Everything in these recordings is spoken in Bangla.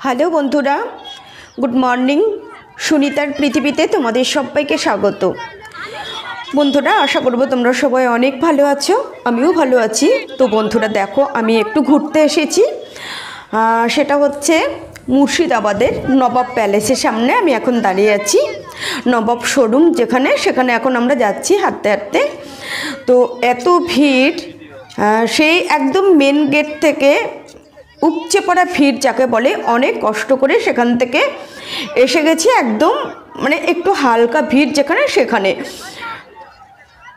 হ্যালো বন্ধুরা, গুড মর্নিং। সুনিতার পৃথিবীতে তোমাদের সবাইকে স্বাগত। বন্ধুরা, আশা করব তোমরা সবাই অনেক ভালো আছো, আমিও ভালো আছি। তো বন্ধুরা দেখো, আমি একটু ঘুরতে এসেছি। সেটা হচ্ছে মুর্শিদাবাদের নবাব প্যালেসের সামনে আমি এখন দাঁড়িয়ে আছি। নবাব শোরুম সেখানে এখন আমরা যাচ্ছি হাঁটতে হাঁটতে। তো এত ভিড়, সেই একদম মেন গেট থেকে উপচে পড়া ভিড় যাকে বলে, অনেক কষ্ট করে সেখান থেকে এসে গেছি। একদম মানে একটু হালকা ভিড় সেখানে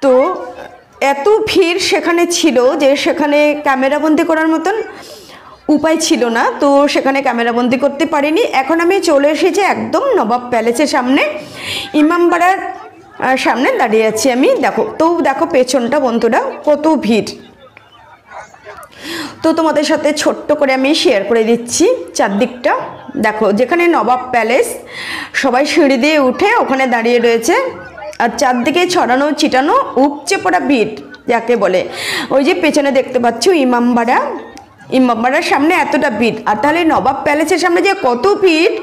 তো এত ভিড় সেখানে ছিল যে সেখানে ক্যামেরাবন্দি করার মতন উপায় ছিল না। তো সেখানে ক্যামেরাবন্দি করতে পারিনি। এখন আমি চলে এসেছি একদম নবাব প্যালেসের সামনে, ইমামবাড়ার সামনে দাঁড়িয়ে আছি আমি। দেখো পেছনটা বন্ধুরা কত ভিড়। তো তোমাদের সাথে ছোট্ট করে আমি শেয়ার করে দিচ্ছি চারদিকটা। দেখো, যেখানে নবাব প্যালেস, সবাই সিঁড়ি দিয়ে উঠে ওখানে দাঁড়িয়ে রয়েছে, আর চারদিকে ছড়ানো ছিটানো উপচে পড়া ভিড় যাকে বলে। ওই যে পেছনে দেখতে পাচ্ছ ইমামবাড়ার সামনে এতটা ভিড়, আর তাহলে নবাব প্যালেসের সামনে যে কত ভিড়।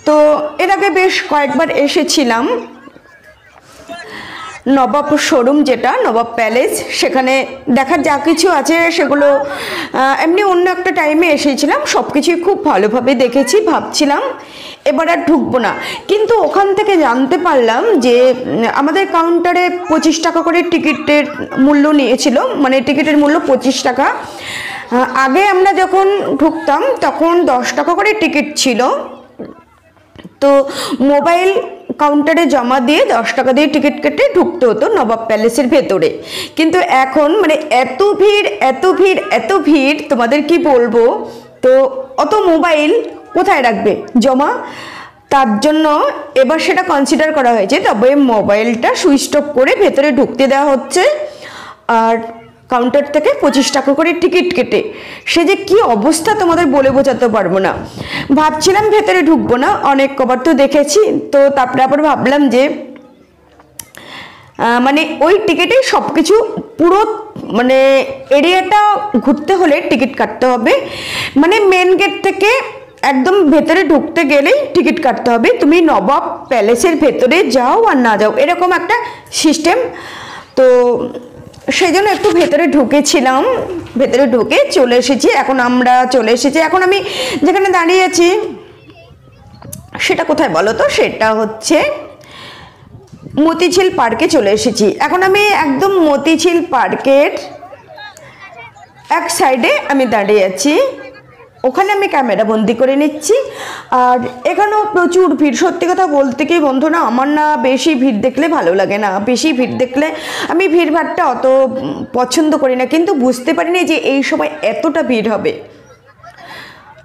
তো এর আগে বেশ কয়েকবার এসেছিলাম নবাব শোরুম, যেটা নবাব প্যালেস, সেখানে দেখার যা কিছু আছে সেগুলো এমনি অন্য একটা টাইমে এসেছিলাম, সব কিছুই খুব ভালোভাবে দেখেছি। ভাবছিলাম এবার আর ঢুকবো না, কিন্তু ওখান থেকে জানতে পারলাম যে আমাদের কাউন্টারে 25 টাকা করে টিকিটের মূল্য নিয়েছিল, মানে টিকিটের মূল্য 25 টাকা। আগে আমরা যখন ঢুকতাম তখন 10 টাকা করে টিকিট ছিল। তো মোবাইল কাউন্টারে জমা দিয়ে 10 টাকা দিয়ে টিকিট কেটে ঢুকতে হতো নবাব প্যালেসের ভেতরে। কিন্তু এখন মানে এত ভিড় তোমাদের কি বলবো। তো অত মোবাইল কোথায় রাখবে জমা, তার জন্য এবার সেটা কনসিডার করা হয়েছে। তবে মোবাইলটা সুইচ অফ করে ভেতরে ঢুকতে দেওয়া হচ্ছে, আর কাউন্টার থেকে 25 টাকা করে টিকিট কেটে। সে যে কি অবস্থা তোমাদের বলে বোঝাতে পারবো না। ভাবছিলাম ভেতরে ঢুকবো না, অনেক কবার তো দেখেছি। তো তারপরে আবার ভাবলাম যে মানে ওই টিকিটে সব কিছু পুরো মানে এরিয়াটা ঘুরতে হলে টিকিট কাটতে হবে। মানে মেন গেট থেকে একদম ভেতরে ঢুকতে গেলেই টিকিট কাটতে হবে, তুমি নবাব প্যালেসের ভেতরে যাও আর না যাও, এরকম একটা সিস্টেম। তো সেই জন্য একটু ভেতরে ঢুকেছিলাম, ভেতরে ঢুকে চলে এসেছি। এখন আমি যেখানে দাঁড়িয়ে আছি সেটা কোথায় বলো তো, সেটা হচ্ছে মতিঝিল পার্কে চলে এসেছি। এখন আমি একদম মতিঝিল পার্কের এক সাইডে আমি দাঁড়িয়ে আছি, ওখানে আমি ক্যামেরা বন্দি করে নিচ্ছি। আর এখানেও প্রচুর ভিড়। সত্যি কথা বলতে কি বন্ধুরা, আমার না বেশি ভিড় দেখলে ভালো লাগে না। বেশি ভিড় দেখলে আমি ভিড়ভাড়টা অত পছন্দ করি না, কিন্তু বুঝতে পারিনি যে এই সময় এতটা ভিড় হবে।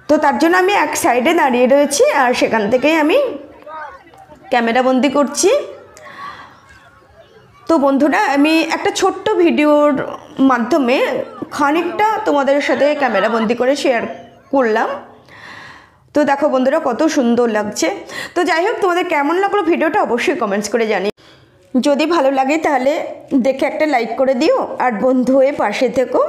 তো তার জন্য আমি এক সাইডে দাঁড়িয়ে রয়েছি, আর সেখান থেকেই আমি ক্যামেরা বন্দি করছি। তো বন্ধুরা, আমি একটা ছোট্ট ভিডিওর মাধ্যমে খানিকটা তোমাদের সাথে ক্যামেরা বন্দি করে শেয়ার করলাম। তো দেখো বন্ধুরা কত সুন্দর লাগছে। তো যাই হোক, তোমাদের কেমন লাগলো ভিডিওটা অবশ্যই কমেন্টস করে জানি। যদি ভালো লাগে তাহলে দেখে একটা লাইক করে দিও, আর বন্ধু হয়ে পাশে থেকো।